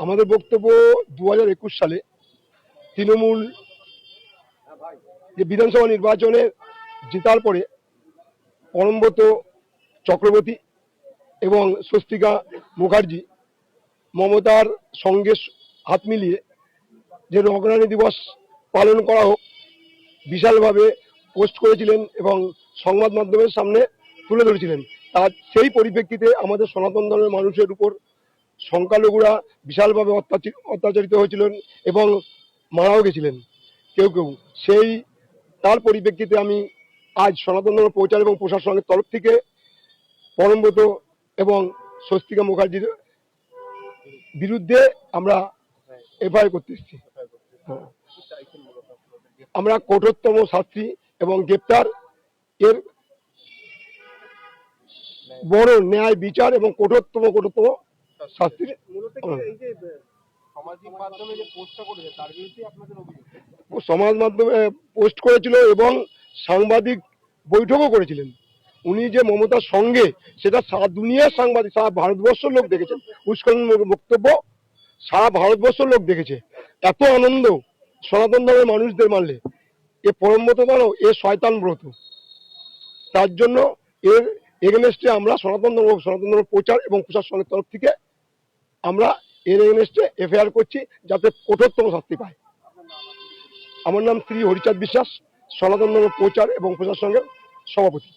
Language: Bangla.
আমাদের বক্তব্য 2021 সালে তৃণমূল যে বিধানসভা নির্বাচনে জেতার পরে পরমব্রত চক্রবর্তী এবং স্বস্তিকা মুখার্জি মমতার সঙ্গে হাত মিলিয়ে যে অগ্রণী দিবস পালন করা হোক বিশালভাবে পোস্ট করেছিলেন এবং সংবাদ মাধ্যমের সামনে তুলে ধরেছিলেন। তার সেই পরিপ্রেক্ষিতে আমাদের সনাতন ধর্মের মানুষের উপর সংখ্যালঘুরা বিশালভাবে অত্যাচারিত হয়েছিলেন এবং মারাও গেছিলেন কেউ কেউ। সেই তার পরিপ্রেক্ষিতে আমি আজ সনাতন ধর্ম প্রচার এবং প্রসার সংঘের তরফ থেকে পরমব্রত এবং স্বস্তিকা মুখার্জির বিরুদ্ধে আমরা এফআইআর করতে এসেছি। আমরা কঠোরতম শাস্তি এবং গ্রেপ্তার এর বড় ন্যায় বিচার এবং কঠোরতম শাস্তির। সমাজ মাধ্যমে পোস্ট করেছিল এবং সাংবাদিক বৈঠকও করেছিলেন। উনি যে মমতার সঙ্গে, সেটা সারা দুনিয়ার সাংবাদিক, সারা ভারতবর্ষের লোক দেখেছেন। উস্কানি বক্তব্য সারা ভারতবর্ষের লোক দেখেছে। এত আনন্দ সনাতন ধর্মের মানুষদের মানলে এ পরমব্রত কেন, এ শয়তান ব্রত। তার জন্য এর এগেনস্টে আমরা সনাতন ধর্ম প্রচার এবং প্রসার সংঘের তরফ থেকে আমরা এর এগেনস্টে এফআইআর করছি, যাতে কঠোরতম শাস্তি পায়। আমার নাম শ্রী হরিচাঁদ বিশ্বাস, সনাতন ধর্ম প্রচার এবং প্রসার সংঘের সভাপতি।